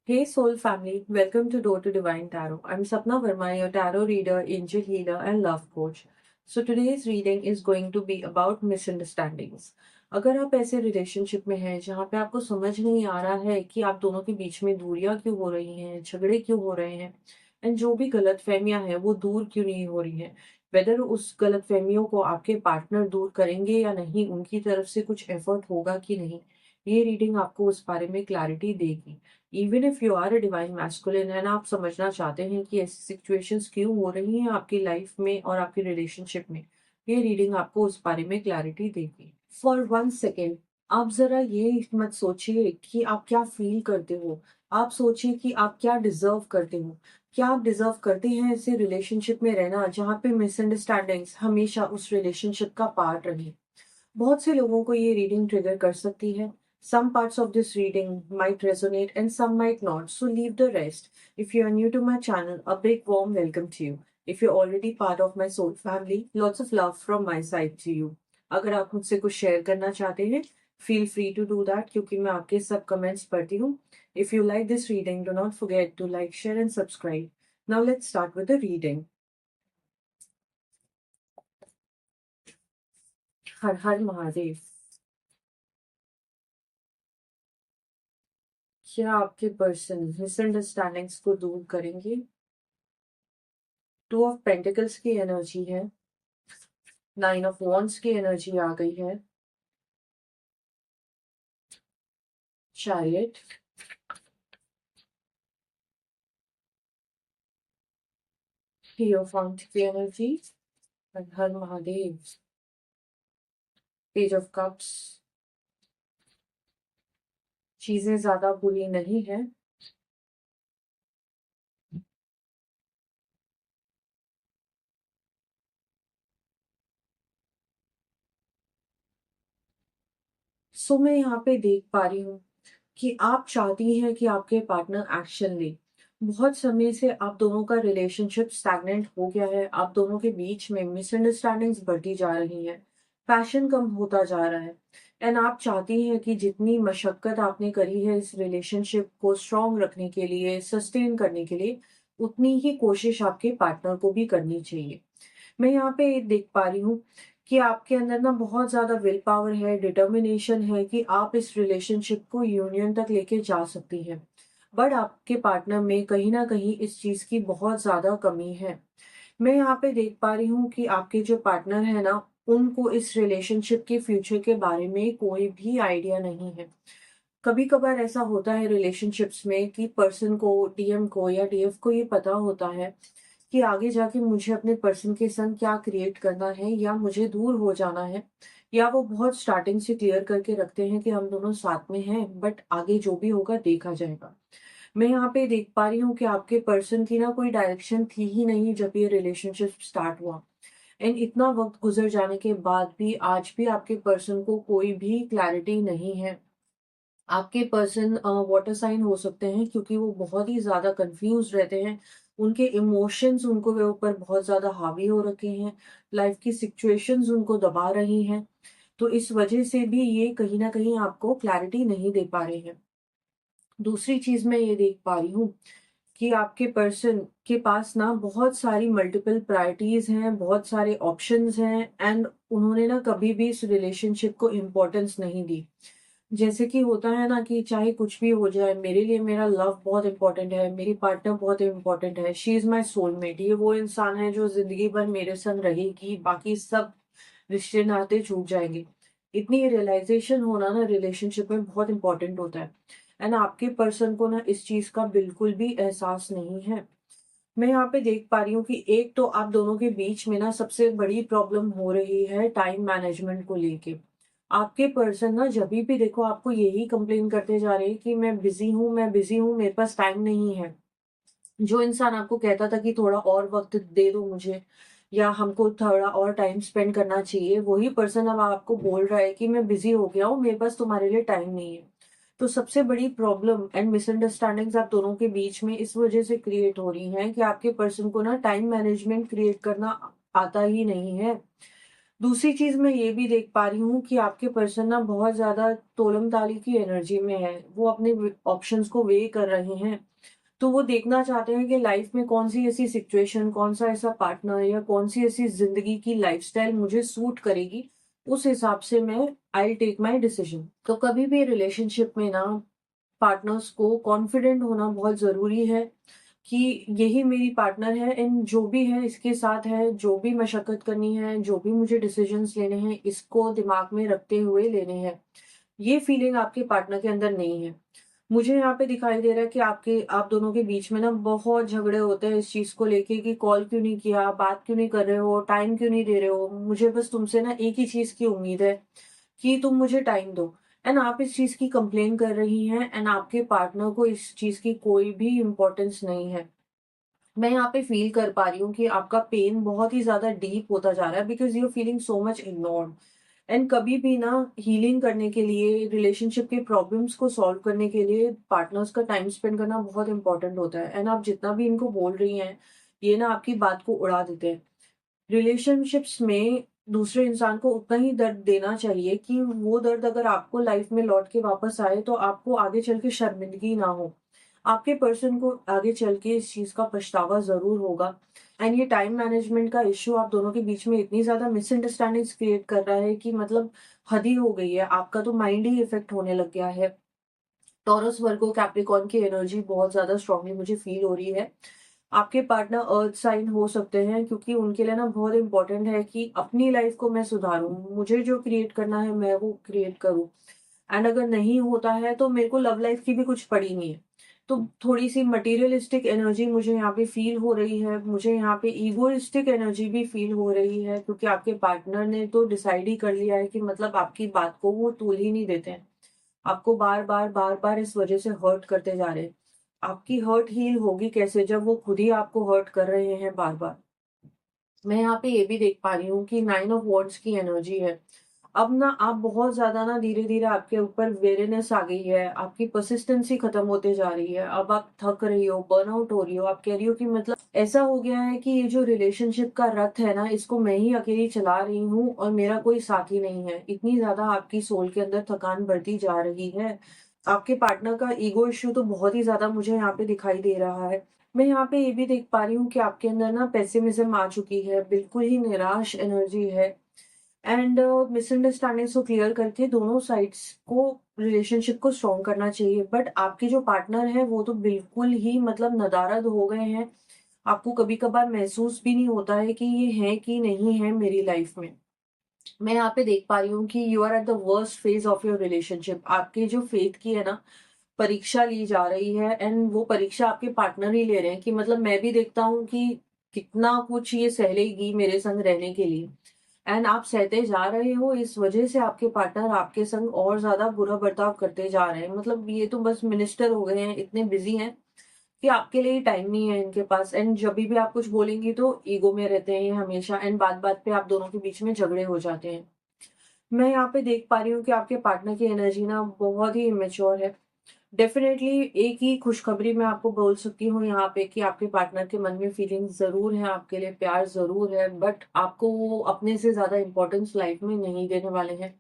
Hey Soul family, welcome to Door to Divine Tarot. I'm Sapna Verma, your tarot reader, angel healer, and love coach. So today's reading is going to be about misunderstandings. अगर आप ऐसे relationship में हैं जहाँ पे आपको समझ नहीं आ रहा है कि आप दोनों के बीच में दूरियां क्यों हो रही हैं, झगड़े क्यों हो रहे हैं, एंड जो भी गलत फहमियां हैं वो दूर क्यों नहीं हो रही हैं, वेदर उस गलत फहमियों को आपके पार्टनर दूर करेंगे या नहीं, उनकी तरफ से कुछ एफर्ट होगा कि नहीं, ये रीडिंग आपको उस बारे में क्लैरिटी देगी। Even if you are a divine masculine and आप समझना चाहते हैं कि ऐसी सिचुएशंस क्यों हो रही हैं आपकी लाइफ में और आपकी रिलेशनशिप में, ये रीडिंग आपको उस बारे में क्लैरिटी देगी। फॉर 1 सेकेंड आप जरा ये मत सोचिए कि आप क्या फील करते हो। आप सोचिए कि आप क्या डिजर्व करते हो। क्या आप डिजर्व करते हैं ऐसे रिलेशनशिप में रहना जहाँ पे मिसअंडरस्टैंडिंग्स हमेशा उस रिलेशनशिप का पार्ट रही। बहुत से लोगों को ये रीडिंग ट्रिगर कर सकती है। Some parts of this reading might resonate and some might not, so leave the rest. If you are new to my channel, a big warm welcome to you. If you're already part of my soul family, lots of love from my side to you. अगर आप मुझसे कुछ share करना चाहते हैं, feel free to do that क्योंकि मैं आपके सब कमेंट्स पढ़ती हूँ। If you like this reading, do not forget to like, share and subscribe. Now let's start with the reading. हर हर महादेव। क्या आपके पर्सन मिसअंडरस्टैंडिंग्स को दूर करेंगे? 2 ऑफ पेंटिकल्स की एनर्जी है। 9 ऑफ वॉन्ड्स की एनर्जी आ गई है। चैरियट, हिएरोफांट की energy, her her Mahadev. Page of cups. चीजें ज्यादा बुरी नहीं है। सो मैं यहाँ पे देख पा रही हूँ कि आप चाहती हैं कि आपके पार्टनर एक्शन ले। बहुत समय से आप दोनों का रिलेशनशिप स्टैग्नेंट हो गया है। आप दोनों के बीच में मिसअंडरस्टैंडिंग्स बढ़ती जा रही हैं। पैशन कम होता जा रहा है। एंड आप चाहती हैं कि जितनी मशक्कत आपने करी है इस रिलेशनशिप को स्ट्रॉन्ग रखने के लिए, सस्टेन करने के लिए, उतनी ही कोशिश आपके पार्टनर को भी करनी चाहिए। मैं यहाँ पे देख पा रही हूँ कि आपके अंदर ना बहुत ज़्यादा विल पावर है, डिटर्मिनेशन है कि आप इस रिलेशनशिप को यूनियन तक लेके जा सकती हैं। बट आपके पार्टनर में कहीं न कहीं इस चीज़ की बहुत ज़्यादा कमी है। मैं यहाँ पे देख पा रही हूँ कि आपके जो पार्टनर है ना, उनको इस रिलेशनशिप के फ्यूचर के बारे में कोई भी आइडिया नहीं है। कभी-कभार ऐसा होता है रिलेशनशिप्स में कि पर्सन को, टीएम को या डीएफ को ये पता होता है कि आगे जाके मुझे अपने पर्सन के संग क्या क्रिएट करना है या मुझे दूर हो जाना है, या वो बहुत स्टार्टिंग से क्लियर करके रखते हैं कि हम दोनों साथ में हैं बट आगे जो भी होगा देखा जाएगा। मैं यहाँ पे देख पा रही हूँ कि आपके पर्सन की ना कोई डायरेक्शन थी ही नहीं जब ये रिलेशनशिप स्टार्ट हुआ। एंड इतना वक्त गुजर जाने के बाद भी आज भी आपके पर्सन को कोई भी क्लैरिटी नहीं है। आपके पर्सन वाटर साइन हो सकते हैं क्योंकि वो बहुत ही ज़्यादा कंफ्यूज रहते हैं। उनके इमोशंस उनको के ऊपर बहुत ज़्यादा हावी हो रखे हैं। लाइफ की सिचुएशंस उनको दबा रही हैं। तो इस वजह से भी ये कहीं न कहीं आपको क्लैरिटी नहीं दे पा रहे हैं। दूसरी चीज़ मैं ये देख पा रही हूँ कि आपके पर्सन के पास ना बहुत सारी मल्टीपल प्रायोरिटीज़ हैं, बहुत सारे ऑप्शंस हैं एंड उन्होंने ना कभी भी इस रिलेशनशिप को इम्पोर्टेंस नहीं दी। जैसे कि होता है ना कि चाहे कुछ भी हो जाए, मेरे लिए मेरा लव बहुत इम्पोर्टेंट है, मेरी पार्टनर बहुत इम्पोर्टेंट है, शी इज़ माई सोलमेट। ये वो इंसान है जो ज़िंदगी भर मेरे संग रहेगी, बाकी सब रिश्ते नाते छूट जाएँगे। इतनी रियलाइज़ेशन होना ना रिलेशनशिप में बहुत इम्पोर्टेंट होता है। एंड आपके पर्सन को ना इस चीज़ का बिल्कुल भी एहसास नहीं है। मैं यहाँ पे देख पा रही हूँ कि एक तो आप दोनों के बीच में ना सबसे बड़ी प्रॉब्लम हो रही है टाइम मैनेजमेंट को लेके। आपके पर्सन ना जभी भी देखो आपको यही कंप्लेन करते जा रहे हैं कि मैं बिज़ी हूँ, मेरे पास टाइम नहीं है। जो इंसान आपको कहता था कि थोड़ा और वक़्त दे दो मुझे या हमको थोड़ा और टाइम स्पेंड करना चाहिए, वही पर्सन अब आपको बोल रहा है कि मैं बिज़ी हो गया हूँ, मेरे पास तुम्हारे लिए टाइम नहीं है। तो सबसे बड़ी प्रॉब्लम एंड मिसअंडरस्टैंडिंग्स आप दोनों के बीच में इस वज़ह से क्रिएट हो रही हैं कि आपके पर्सन को ना टाइम मैनेजमेंट क्रिएट करना आता ही नहीं है। दूसरी चीज़ मैं ये भी देख पा रही हूँ कि आपके पर्सन ना बहुत ज़्यादा तोलम-ताली की एनर्जी में है। वो अपने ऑप्शंस को वेइ कर रहे हैं। तो वो देखना चाहते हैं कि लाइफ में कौन-सी ऐसी सिचुएशन, कौन-सा ऐसा पार्टनर या कौन-सी ऐसी ज़िंदगी की लाइफ़स्टाइल मुझे सूट करेगी, उस हिसाब से मैं I will take my decision. तो कभी भी रिलेशनशिप में ना पार्टनर्स को कॉन्फिडेंट होना बहुत ज़रूरी है कि यही मेरी पार्टनर है एंड जो भी है इसके साथ है, जो भी मशक्कत करनी है, जो भी मुझे डिसीज़न्स लेने हैं, इसको दिमाग में रखते हुए लेने हैं। ये फीलिंग आपके पार्टनर के अंदर नहीं है। मुझे यहाँ पे दिखाई दे रहा है कि आप दोनों के बीच में ना बहुत झगड़े होते हैं इस चीज़ को लेके कि कॉल क्यों नहीं किया, बात क्यों नहीं कर रहे हो, टाइम क्यों नहीं दे रहे हो। मुझे बस तुमसे ना एक ही चीज़ की उम्मीद है कि तुम मुझे टाइम दो। एंड आप इस चीज़ की कंप्लेन कर रही हैं एंड आपके पार्टनर को इस चीज़ की कोई भी इम्पोर्टेंस नहीं है। मैं यहाँ पे फ़ील कर पा रही हूँ कि आपका पेन बहुत ही ज़्यादा डीप होता जा रहा है because you are feeling so much ignored. And कभी भी ना हीलिंग करने के लिए, रिलेशनशिप के प्रॉब्लम्स को सॉल्व करने के लिए पार्टनर्स का टाइम स्पेंड करना बहुत इम्पोर्टेंट होता है। एंड आप जितना भी इनको बोल रही हैं, ये ना आपकी बात को उड़ा देते हैं। रिलेशनशिप्स में दूसरे इंसान को उतना ही दर्द देना चाहिए कि वो दर्द अगर आपको लाइफ में लौट के वापस आए तो आपको आगे चल के शर्मिंदगी ना हो। आपके पर्सन को आगे चल के इस चीज़ का पछतावा ज़रूर होगा। एंड ये टाइम मैनेजमेंट का इश्यू आप दोनों के बीच में इतनी ज़्यादा मिसअंडरस्टैंडिंग्स क्रिएट कर रहा है कि मतलब हद ही हो गई है। आपका तो माइंड ही इफ़ेक्ट होने लग गया है। टॉरस, वर्गो, कैप्रिकॉर्न की एनर्जी बहुत ज़्यादा स्ट्रांगली मुझे फ़ील हो रही है। आपके पार्टनर अर्थ साइन हो सकते हैं क्योंकि उनके लिए ना बहुत इम्पोर्टेंट है कि अपनी लाइफ़ को मैं सुधारूँ। मुझे जो क्रिएट करना है मैं वो क्रिएट करूँ। एंड अगर नहीं होता है तो मेरे को लव लाइफ़ की भी कुछ पड़ी नहीं है। तो थोड़ी-सी मटेरियलिस्टिक एनर्जी मुझे यहाँ पे फ़ील हो रही है। मुझे यहाँ पे इगोइस्टिक एनर्जी भी फ़ील हो रही है क्योंकि आपके पार्टनर ने तो डिसाइड ही कर लिया है कि मतलब आपकी बात को वो तूल ही नहीं देते हैं। आपको बार-बार, बार-बार इस वज़ह से हर्ट करते जा रहे हैं। आपकी हर्ट हील होगी कैसे जब वो खुद ही आपको हर्ट कर रहे हैं बार-बार। मैं यहाँ पे ये भी देख पा रही हूँ कि 9 ऑफ वॉन्ड्स की एनर्जी है। अब ना आप बहुत ज़्यादा ना धीरे-धीरे आपके ऊपर वेरीनेस आ गई है, आपकी परसिस्टेंसी खत्म होते जा रही है। अब आप थक रही हो, बर्नआउट हो रही हो, आप कह रही हो कि मतलब ऐसा हो गया है कि ये जो रिलेशनशिप का रथ है ना, इसको मैं ही अकेली चला रही हूँ और मेरा कोई साथी नहीं है। इतनी ज़्यादा आपकी सोल के अंदर थकान बढ़ती जा रही है। आपके पार्टनर का ईगो इश्यू तो बहुत ही ज़्यादा मुझे यहाँ पे दिखाई दे रहा है। मैं यहाँ पे ये भी देख पा रही हूँ कि आपके अंदर ना पेसिमिज़्म आ चुकी है, बिल्कुल ही निराश एनर्जी है। एंड मिसअंडरस्टैंडिंग्स को क्लियर करके दोनों साइड्स को रिलेशनशिप को स्ट्रॉन्ग करना चाहिए। बट आपके जो पार्टनर है वो तो बिल्कुल ही मतलब नदारद हो गए हैं। आपको कभी-कभार महसूस भी नहीं होता है कि ये है कि नहीं है मेरी लाइफ में। मैं यहाँ पे देख पा रही हूँ कि you are at the worst phase of your relationship. आपकी जो फेथ की है ना परीक्षा ली जा रही है एंड वो परीक्षा आपके पार्टनर ही ले रहे हैं कि मतलब मैं भी देखता हूँ कि कितना कुछ ये सह लेगी मेरे संग रहने के लिए। एंड आप सहते जा रहे हो इस वजह से आपके पार्टनर आपके संग और ज़्यादा बुरा बर्ताव करते जा रहे हैं। मतलब ये तो बस मिनिस्टर हो गए हैं, इतने बिज़ी हैं कि आपके लिए टाइम नहीं है इनके पास। एंड जभी भी आप कुछ बोलेंगी तो ईगो में रहते हैं ये हमेशा एंड बात-बात पे आप दोनों के बीच में झगड़े हो जाते हैं। मैं यहाँ पे देख पा रही हूँ कि आपके पार्टनर की एनर्जी ना बहुत ही इमैच्योर है। डेफ़िनेटली एक ही खुशखबरी मैं आपको बोल सकती हूँ यहाँ पे कि आपके पार्टनर के मन में फीलिंग्स ज़रूर हैं आपके लिए, प्यार ज़रूर है, बट आपको वो अपने से ज़्यादा इम्पोर्टेंस लाइफ़ में नहीं देने वाले हैं।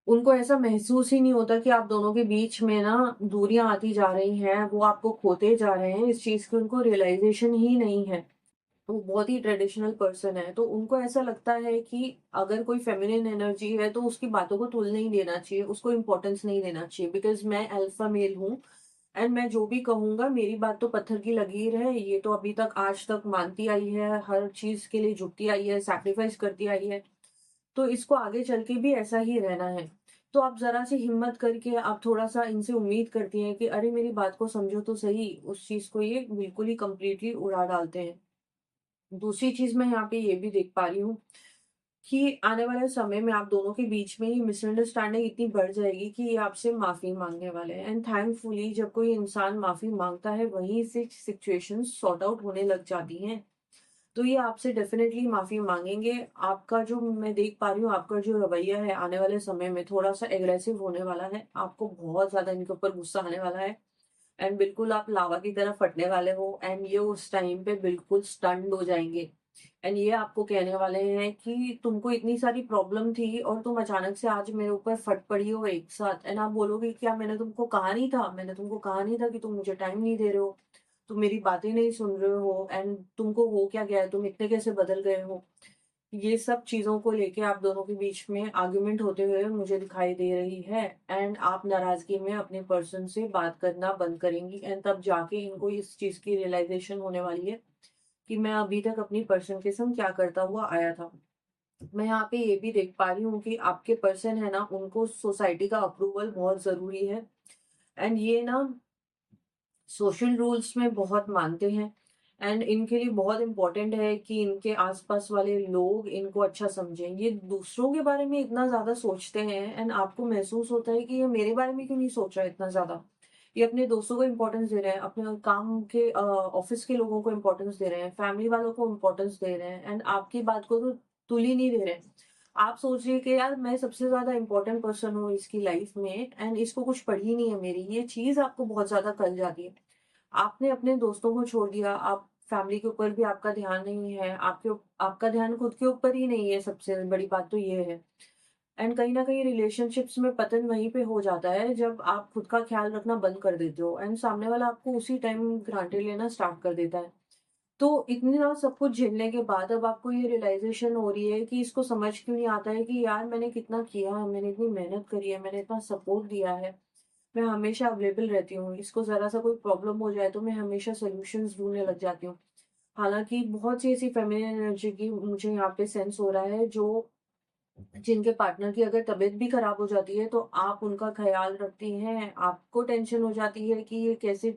उनको ऐसा महसूस ही नहीं होता कि आप दोनों के बीच में ना दूरियाँ आती जा रही हैं, वो आपको खोते जा रहे हैं, इस चीज़ की उनको रियलाइज़ेशन ही नहीं है। वो बहुत ही ट्रेडिशनल पर्सन है, तो उनको ऐसा लगता है कि अगर कोई फेमिनिन एनर्जी है, तो उसकी बातों को तुल नहीं देना चाहिए, उसको इम्पोर्टेंस नहीं देना चाहिए बिकॉज़ मैं अल्फा मेल हूँ एंड मैं जो भी कहूँगा मेरी बात तो पत्थर की लकीर है, ये तो अभी तक आज तक मानती आई है, हर चीज़ के लिए झुकती आई है, सैक्रिफाइस करती आई है, तो इसको आगे चल के भी ऐसा ही रहना है। तो आप ज़रा-सी हिम्मत करके आप थोड़ा-सा इनसे उम्मीद करती हैं कि अरे मेरी बात को समझो तो सही, उस चीज़ को ये बिल्कुल ही कंप्लीटली उड़ा डालते हैं। दूसरी चीज़ मैं यहाँ पे ये भी देख पा रही हूँ कि आने वाले समय में आप दोनों के बीच में ये मिसअंडरस्टैंडिंग इतनी बढ़ जाएगी कि ये आपसे माफ़ी माँगने वाले हैं एंड थैंकफुली जब कोई इंसान माफ़ी माँगता है वहीं से सिचुएशंस सॉर्ट आउट होने लग जाती हैं। तो ये आपसे डेफ़िनेटली माफ़ी माँगेंगे। आपका जो मैं देख पा रही हूँ आपका जो रवैया है आने वाले समय में थोड़ा-सा एग्रेसिव होने वाला है। आपको बहुत ज़्यादा इनके ऊपर गुस्सा आने वाला है एंड बिल्कुल आप लावा की तरह फटने वाले हो एंड ये उस टाइम पे बिल्कुल स्टन्ड हो जाएँगे। एंड ये आपको कहने वाले हैं कि तुमको इतनी सारी प्रॉब्लम थी और तुम अचानक से आज मेरे ऊपर फट पड़ी हो एक साथ, एंड आप बोलोगे क्या मैंने तुमको कहा नहीं था, मैंने तुमको कहा नहीं था कि तुम मुझे टाइम नहीं दे रहे हो, तुम मेरी बातें नहीं सुन रहे हो, एंड तुमको हो क्या गया है, तुम इतने कैसे बदल गए हो। ये सब चीज़ों को लेके आप दोनों के बीच में आर्गुमेंट होते हुए मुझे दिखाई दे रही है, एंड आप नाराज़गी में अपने पर्सन से बात करना बंद करेंगी, एंड तब जाके इनको इस चीज़ की रियलाइज़ेशन होने वाली है कि मैं अभी तक अपनी पर्सन के संग क्या करता हुआ आया था। मैं यहाँ पे ये भी देख पा रही हूँ कि आपके पर्सन है ना, उनको सोसाइटी का अप्रूवल बहुत ज़रूरी है, एंड ये ना सोशल रूल्स में बहुत मानते हैं, एंड इनके लिए बहुत इम्पोर्टेंट है कि इनके आसपास वाले लोग इनको अच्छा समझें। ये दूसरों के बारे में इतना ज़्यादा सोचते हैं, एंड आपको महसूस होता है कि ये मेरे बारे में क्यों नहीं सोच रहा है इतना ज़्यादा। ये अपने दोस्तों को इम्पोर्टेंस दे रहे हैं, अपने काम के ऑफिस के लोगों को इम्पोर्टेंस दे रहे हैं, फैमिली वालों को इम्पोर्टेंस दे रहे हैं, एंड आपकी बात को तो तुल ही नहीं दे रहे हैं। आप सोच रहे हैं कि यार मैं सबसे ज़्यादा इम्पोर्टेंट पर्सन हूँ इसकी लाइफ में, एंड इसको कुछ पड़ी नहीं है मेरी। ये चीज़ आपको बहुत ज़्यादा खल जाती है। आपने अपने दोस्तों को छोड़ दिया, आप फैमिली के ऊपर भी आपका ध्यान नहीं है, आपका ध्यान खुद के ऊपर ही नहीं है, सबसे बड़ी बात तो ये है। एंड कहीं न कहीं रिलेशनशिप्स में पतन वहीं पे हो जाता है जब आप खुद का ख्याल रखना बंद कर देते हो, एंड सामने वाला आपको उसी टाइम ग्रांटेड लेना स्टार्ट कर देता है। तो इतना सब कुछ झेलने के बाद अब आपको ये रियलाइज़ेशन हो रही है कि इसको समझ क्यों नहीं आता है कि यार मैंने कितना किया है, मैंने इतनी मेहनत करी है, मैंने इतना सपोर्ट दिया है। मैं हमेशा अवेलेबल रहती हूँ, इसको ज़रा-सा कोई प्रॉब्लम हो जाए तो मैं हमेशा सॉल्यूशंस ढूँढने लग जाती हूँ। हालाँकि बहुत सी ऐसी फ़ेमिनिन एनर्जी की मुझे यहाँ पे सेंस हो रहा है, जो जिनके पार्टनर की अगर तबीयत भी खराब हो जाती है तो आप उनका ख़्याल रखती हैं, आपको टेंशन हो जाती है कि ये कैसे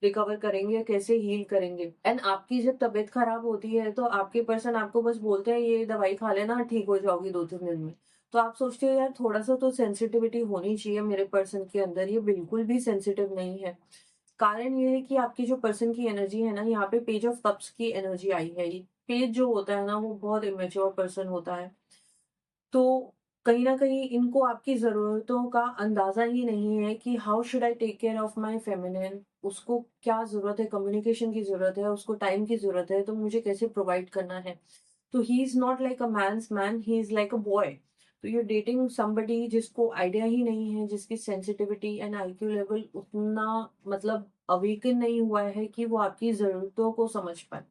रिकवर करेंगे, कैसे हील करेंगे, एंड आपकी जब तबीयत खराब होती है तो आपके पर्सन आपको बस बोलते हैं ये दवाई खा लेना, ठीक हो जाओगी 2-3 दिन में। तो आप सोचते हो यार थोड़ा-सा तो सेंसिटिविटी होनी चाहिए मेरे पर्सन के अंदर, ये बिल्कुल भी सेंसिटिव नहीं है। कारण ये है कि आपकी जो पर्सन की एनर्जी है ना, यहाँ पे पेज ऑफ कप्स की एनर्जी आई है। ये पेज जो होता है ना, वो बहुत इमैच्योर पर्सन होता है। तो कहीं न कहीं इनको आपकी ज़रूरतों का अंदाज़ा ही नहीं है कि how should I take care of my feminine, उसको क्या ज़रूरत है, कम्युनिकेशन की ज़रूरत है, उसको टाइम की ज़रूरत है, तो मुझे कैसे प्रोवाइड करना है। तो he is not like a man's man, he is like a boy. तो यू आर डेटिंग समबडी जिसको आइडिया ही नहीं है, जिसकी सेंसिटिविटी एंड आईक्यू लेवल उतना मतलब अवेकन नहीं हुआ है कि वो आपकी ज़रूरतों को समझ पाए।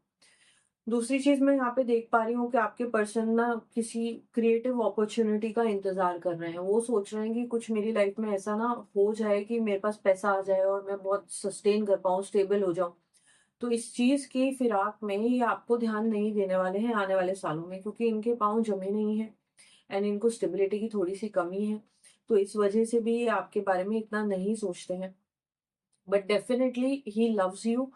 दूसरी चीज़ मैं यहाँ पे देख पा रही हूँ कि आपके पर्सन ना किसी क्रिएटिव अपॉर्च्युनिटी का इंतज़ार कर रहे हैं। वो सोच रहे हैं कि कुछ मेरी लाइफ़ में ऐसा ना हो जाए कि मेरे पास पैसा आ जाए और मैं बहुत सस्टेन कर पाऊँ, स्टेबल हो जाऊँ। तो इस चीज़ की फिराक में ये आपको ध्यान नहीं देने वाले हैं आने वाले सालों में, क्योंकि इनके पाँव जमे नहीं हैं, एंड इनको स्टेबिलिटी की थोड़ी-सी कमी है। तो इस वज़ह से भी ये आपके बारे में इतना नहीं सोचते हैं। But definitely he loves you.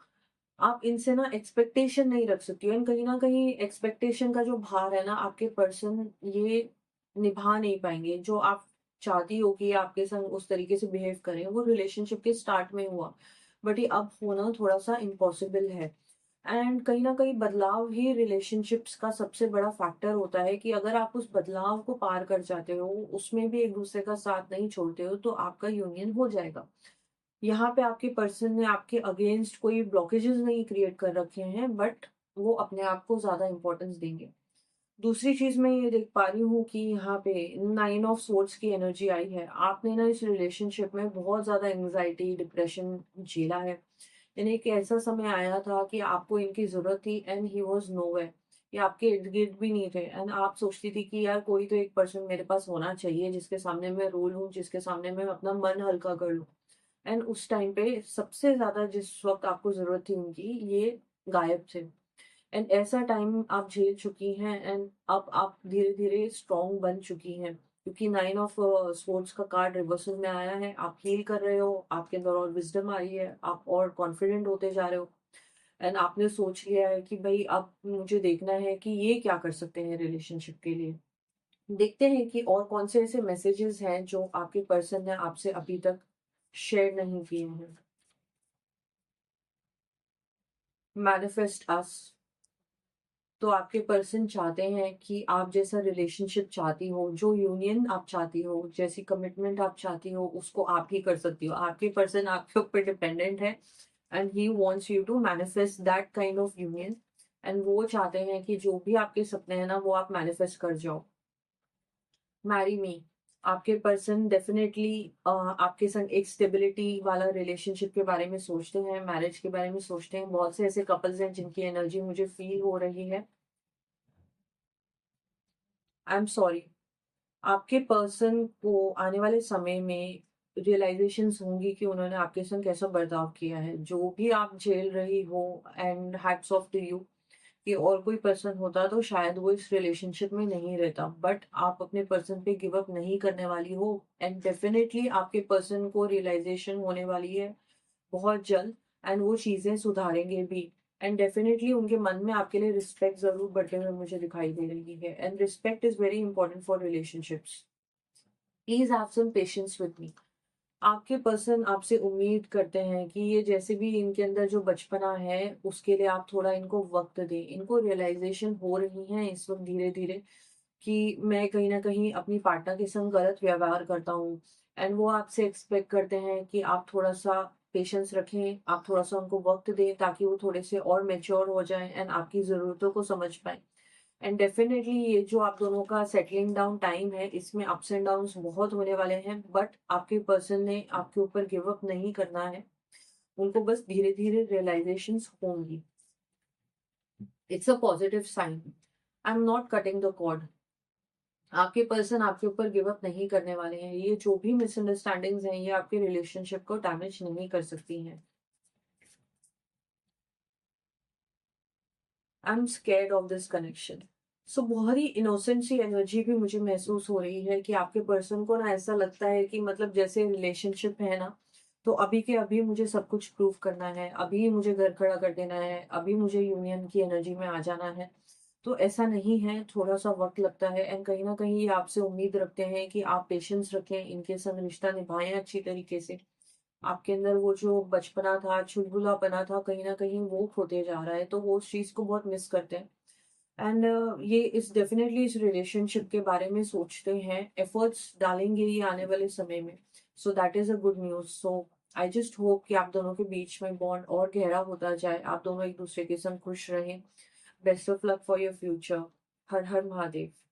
आप इनसे ना एक्सपेक्टेशन नहीं रख सकती हो, एंड कहीं न कहीं एक्सपेक्टेशन का जो भार है ना, आपके पर्सन ये निभा नहीं पाएँगे। जो आप चाहती हो कि आपके संग उस तरीके से बिहेव करें, वो रिलेशनशिप के स्टार्ट में हुआ, बट ये अब होना थोड़ा-सा इम्पॉसिबल है। एंड कहीं न कहीं बदलाव ही रिलेशनशिप्स का सबसे बड़ा फैक्टर होता है कि अगर आप उस बदलाव को पार कर जाते हो, उसमें भी एक-दूसरे का साथ नहीं छोड़ते हो, तो आपका यूनियन हो जाएगा। यहाँ पे आपके पर्सन ने आपके अगेंस्ट कोई ब्लॉकेजेस नहीं क्रिएट कर रखे हैं, बट वो अपने आप को ज़्यादा इम्पोर्टेंस देंगे। दूसरी चीज़ मैं ये देख पा रही हूँ कि यहाँ पे 9 ऑफ सोर्ड्स की एनर्जी आई है। आपने ना इस रिलेशनशिप में बहुत ज़्यादा एंग्ज़ायटी, डिप्रेशन झेला है। यानी एक ऐसा समय आया था कि आपको इनकी ज़रूरत थी एंड ही वाज़ नोवेयर। ये आपके इर्द-गिर्द भी नहीं थे, एंड आप सोचती थी कि यार कोई तो एक पर्सन मेरे पास होना चाहिए जिसके सामने मैं रो लूँ, जिसके सामने मैं अपना मन हल्का कर लूँ। एंड उस टाइम पे सबसे ज़्यादा जिस वक़्त आपको ज़रूरत थी उनकी, ये गायब थे। एंड ऐसा टाइम आप झेल चुकी हैं, एंड अब आप धीरे-धीरे स्ट्रॉन्ग बन चुकी हैं। क्योंकि 9 ऑफ स्वॉर्ड्स का कार्ड रिवर्सल में आया है। आप हील कर रहे हो, आपके अंदर और विज़डम आ रही है, आप और कॉन्फिडेंट होते जा रहे हो, एंड आपने सोच लिया है कि भई अब मुझे देखना है कि ये क्या कर सकते हैं रिलेशनशिप के लिए। देखते हैं कि और कौन से ऐसे मैसेजेस हैं जो आपके पर्सन ने आपसे अभी तक शेयर नहीं किए हैं। मैनिफेस्ट अस। तो आपके पर्सन चाहते हैं कि आप जैसा रिलेशनशिप चाहती हो, जो यूनियन आप चाहती हो, जैसी कमिटमेंट आप चाहती हो, उसको आप ही कर सकती हो। आपके पर्सन आपके ऊपर डिपेंडेंट है, and he wants you to manifest that kind of union, and वो चाहते हैं कि जो भी आपके सपने हैं ना, वो आप मैनिफेस्ट कर जाओ। मैरी मी, आपके पर्सन डेफिनेटली आपके संग एक स्टेबिलिटी वाला रिलेशनशिप के बारे में सोचते हैं, मैरिज के बारे में सोचते हैं। बहुत से ऐसे कपल्स हैं जिनकी एनर्जी मुझे फील हो रही है। आई एम सॉरी, आपके पर्सन को आने वाले समय में रियलाइजेशंस होंगी कि उन्होंने आपके संग कैसा बर्ताव किया है। जो भी आप झेल रही हो, and hats off to you, कि और कोई पर्सन होता तो शायद वो इस रिलेशनशिप में नहीं रहता। बट आप अपने पर्सन पे गिव अप नहीं करने वाली हो, एंड डेफिनेटली आपके पर्सन को रियलाइजेशन होने वाली है बहुत जल्द, एंड वो चीज़ें सुधारेंगे भी। एंड डेफिनेटली उनके मन में आपके लिए रिस्पेक्ट ज़रूर बढ़ते हुए मुझे दिखाई दे रही है, and respect is very important for relationships. Please have some patience with me. आपके पर्सन आपसे उम्मीद करते हैं कि ये जैसे भी इनके अंदर जो बचपना है, उसके लिए आप थोड़ा इनको वक़्त दें। इनको रियलाइज़ेशन हो रही है इस वक़्त धीरे-धीरे कि मैं कहीं न कहीं अपनी पार्टनर के संग गलत व्यवहार करता हूँ, एंड वो आपसे एक्सपेक्ट करते हैं कि आप थोड़ा-सा पेशेंस रखें, आप थोड़ा-सा उनको वक़्त दें ताकि वो थोड़े से और मैच्योर हो जाएँ एंड आपकी ज़रूरतों को समझ पाएँ। एंड डेफिनेटली ये जो आप दोनों का सेटलिंग डाउन टाइम है, इसमें अप्स एंड डाउन्स बहुत होने वाले हैं, बट आपके पर्सन ने आपके ऊपर गिव अप नहीं करना है। उनको बस धीरे-धीरे रियलाइज़ेशंस होंगी। It's a positive sign. I am not cutting the cord. आपके पर्सन आपके ऊपर गिव अप नहीं करने वाले हैं। ये जो भी मिसअंडरस्टैंडिंग्स हैं, ये आपके रिलेशनशिप को डैमेज नहीं कर सकती हैं। I am scared of this connection. So बहुत ही इनोसेंट सी एनर्जी भी मुझे महसूस हो रही है कि आपके पर्सन को ना ऐसा लगता है कि मतलब जैसे रिलेशनशिप है ना, तो अभी के अभी मुझे सब कुछ प्रूव करना है, अभी मुझे घर खड़ा कर देना है, अभी मुझे यूनियन की एनर्जी में आ जाना है। तो ऐसा नहीं है, थोड़ा-सा वक़्त लगता है, एंड कहीं न कहीं ये आपसे उम्मीद रखते हैं कि आप पेशेंस रखें, इनके संग रिश्ता निभाएँ अच्छी तरीके से। आपके अंदर वो जो बचपना था, चुलबुलापना था, कहीं न कहीं वो खोते जा रहा है, तो वो उस चीज़ को बहुत मिस करते हैं। एंड ये इस डेफ़िनेटली इस रिलेशनशिप के बारे में सोचते हैं, एफर्ट्स डालेंगे ये आने वाले समय में। So that is a good news. So I just hope कि आप दोनों के बीच में बॉन्ड और गहरा होता जाए, आप दोनों एक-दूसरे के संग खुश रहें। Best of luck for your future. Her her Mahadev.